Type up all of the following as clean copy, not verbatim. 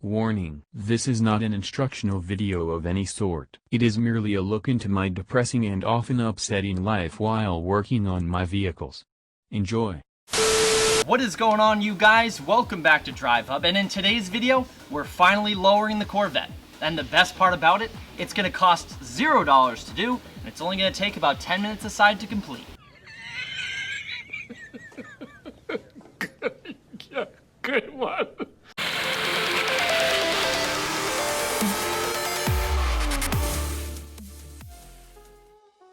Warning: this is not an instructional video of any sort. It is merely a look into my depressing and often upsetting life while working on my vehicles. Enjoy. What is going on, you guys? Welcome back to DriveHub, and in today's video, we're finally lowering the Corvette. And the best part about it, it's going to cost $0 to do, and it's only going to take about 10 minutes aside to complete. Good one.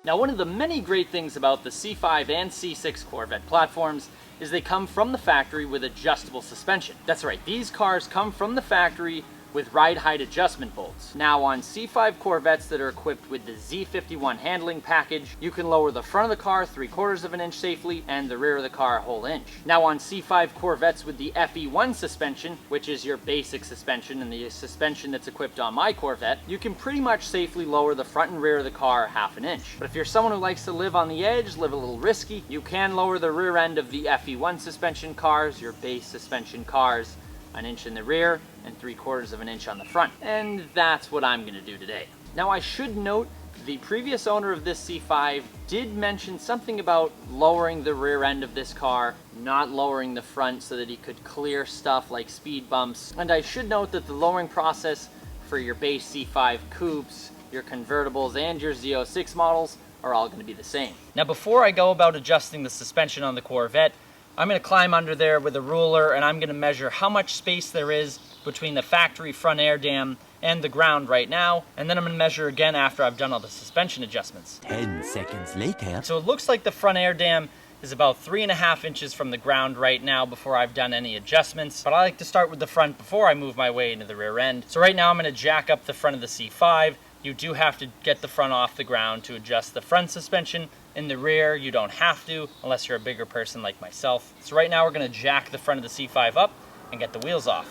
Now, one of the many great things about the C5 and C6 Corvette platforms is they come from the factory with adjustable suspension. That's right, these cars come from the factory with ride height adjustment bolts. Now, on C5 Corvettes that are equipped with the Z51 handling package, you can lower the front of the car 3/4 of an inch safely and the rear of the car a whole inch. Now, on C5 Corvettes with the FE1 suspension, which is your basic suspension and the suspension that's equipped on my Corvette, you can pretty much safely lower the front and rear of the car 1/2 inch. But if you're someone who likes to live on the edge, live a little risky, you can lower the rear end of the FE1 suspension cars, your base suspension cars, 1 inch in the rear and 3/4 of an inch on the front. And that's what I'm gonna do today. Now, I should note the previous owner of this C5 did mention something about lowering the rear end of this car, not lowering the front so that he could clear stuff like speed bumps. And I should note that the lowering process for your base C5 coupes, your convertibles, and your Z06 models are all gonna be the same. Now, before I go about adjusting the suspension on the Corvette, I'm going to climb under there with a ruler and I'm going to measure how much space there is between the factory front air dam and the ground right now, and then I'm going to measure again after I've done all the suspension adjustments. 10 seconds later. So it looks like the front air dam is about 3.5 inches from the ground right now before I've done any adjustments, but I like to start with the front before I move my way into the rear end. So right now I'm going to jack up the front of the C5. You do have to get the front off the ground to adjust the front suspension. In the rear, you don't have to, unless you're a bigger person like myself. So right now we're gonna jack the front of the C5 up and get the wheels off.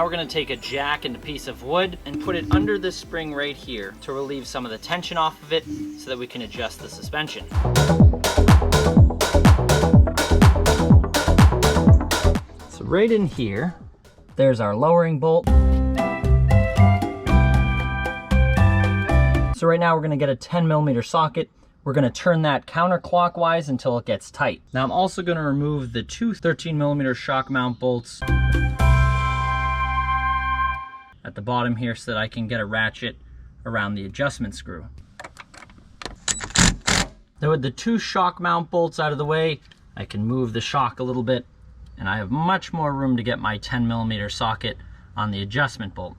We're going to take a jack and a piece of wood and put it under this spring right here to relieve some of the tension off of it so that we can adjust the suspension. So right in here, there's our lowering bolt. So right now we're going to get a 10mm socket. We're going to turn that counterclockwise until it gets tight. Now I'm also going to remove the two 13mm shock mount bolts at the bottom here so that I can get a ratchet around the adjustment screw. Now with the two shock mount bolts out of the way, I can move the shock a little bit and I have much more room to get my 10mm socket on the adjustment bolt.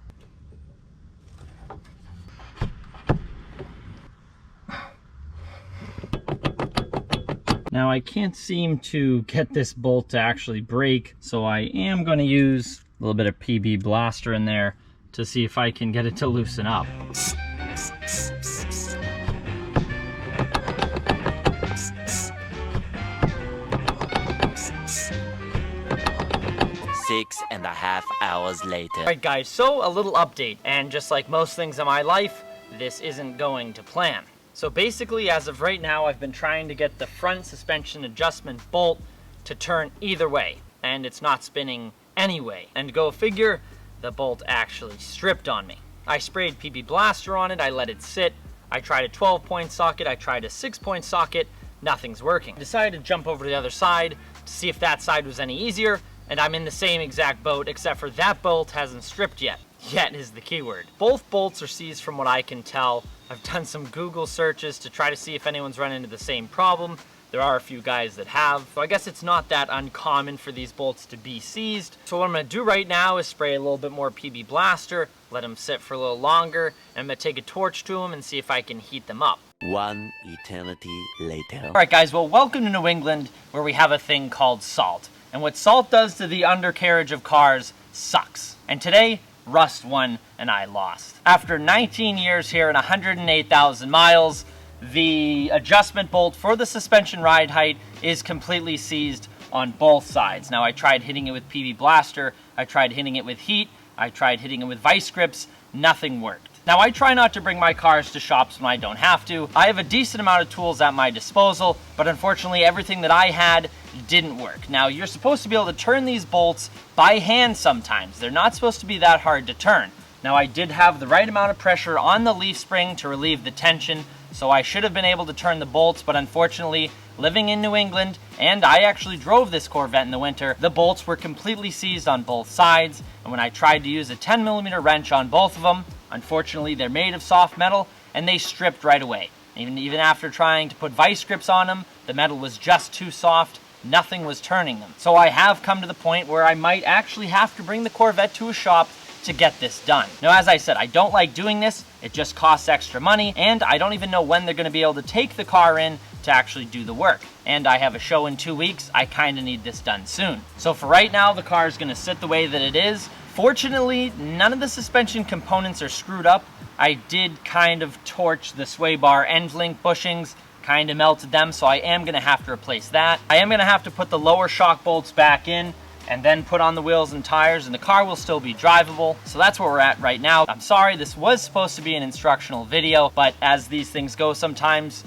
Now I can't seem to get this bolt to actually break, so I am going to use a little bit of PB Blaster in there to see if I can get it to loosen up. 6.5 hours later. Alright guys, so a little update, and just like most things in my life, this isn't going to plan. So basically, as of right now, I've been trying to get the front suspension adjustment bolt to turn either way, and it's not spinning anyway. And go figure, the bolt actually stripped on me. I sprayed PB Blaster on it, I let it sit, I tried a 12-point socket, I tried a 6-point socket, nothing's working. I decided to jump over to the other side to see if that side was any easier, and I'm in the same exact boat, except for that bolt hasn't stripped yet. Yet is the keyword. Both bolts are seized from what I can tell. I've done some Google searches to try to see if anyone's run into the same problem. There are a few guys that have, so I guess it's not that uncommon for these bolts to be seized. So what I'm gonna do right now is spray a little bit more PB Blaster, let them sit for a little longer, and I'm gonna take a torch to them and see if I can heat them up. 1 eternity later. All right guys, well, welcome to New England, where we have a thing called salt. And what salt does to the undercarriage of cars sucks. And today, Rust won and I lost. After 19 years here and 108,000 miles, the adjustment bolt for the suspension ride height is completely seized on both sides. Now I tried hitting it with PB Blaster, I tried hitting it with heat, I tried hitting it with vice grips, nothing worked. Now I try not to bring my cars to shops when I don't have to. I have a decent amount of tools at my disposal, but unfortunately everything that I had didn't work. Now you're supposed to be able to turn these bolts by hand sometimes. They're not supposed to be that hard to turn. Now I did have the right amount of pressure on the leaf spring to relieve the tension, so I should have been able to turn the bolts, but unfortunately, living in New England, and I actually drove this Corvette in the winter, the bolts were completely seized on both sides, and when I tried to use a 10mm wrench on both of them, unfortunately they're made of soft metal, and they stripped right away. Even after trying to put vice grips on them, the metal was just too soft, nothing was turning them. So I have come to the point where I might actually have to bring the Corvette to a shop to get this done. Now, as I said, I don't like doing this. It just costs extra money, and I don't even know when they're going to be able to take the car in to actually do the work. And I have a show in 2 weeks. I kind of need this done soon. So for right now, the car is going to sit the way that it is. Fortunately, none of the suspension components are screwed up. I did kind of torch the sway bar end link bushings, kind of melted them, so I am going to have to replace that. I am going to have to put the lower shock bolts back in, and then put on the wheels and tires, and the car will still be drivable. So that's where we're at right now. I'm sorry, this was supposed to be an instructional video, but as these things go sometimes,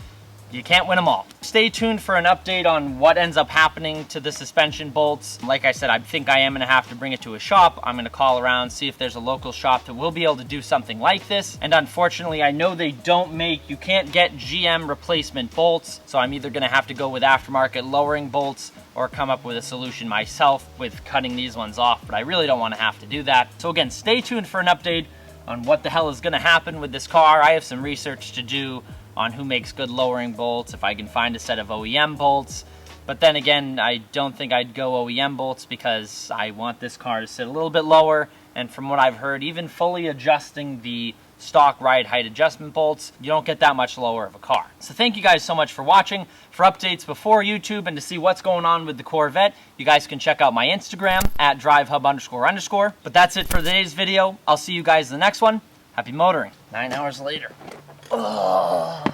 you can't win them all. Stay tuned for an update on what ends up happening to the suspension bolts. Like I said, I think I am gonna have to bring it to a shop. I'm gonna call around, see if there's a local shop that will be able to do something like this. And unfortunately, I know they don't make, you can't get GM replacement bolts, so I'm either gonna have to go with aftermarket lowering bolts or come up with a solution myself with cutting these ones off, but I really don't wanna have to do that. So again, stay tuned for an update on what the hell is gonna happen with this car. I have some research to do on who makes good lowering bolts, if I can find a set of OEM bolts. But then again, I don't think I'd go OEM bolts because I want this car to sit a little bit lower, and from what I've heard, even fully adjusting the stock ride height adjustment bolts, you don't get that much lower of a car. So thank you guys so much for watching. For updates before YouTube and to see what's going on with the Corvette, you guys can check out my Instagram at DriveHub__. But that's it for today's video. I'll see you guys in the next one. Happy motoring. 9 hours later. Ugh.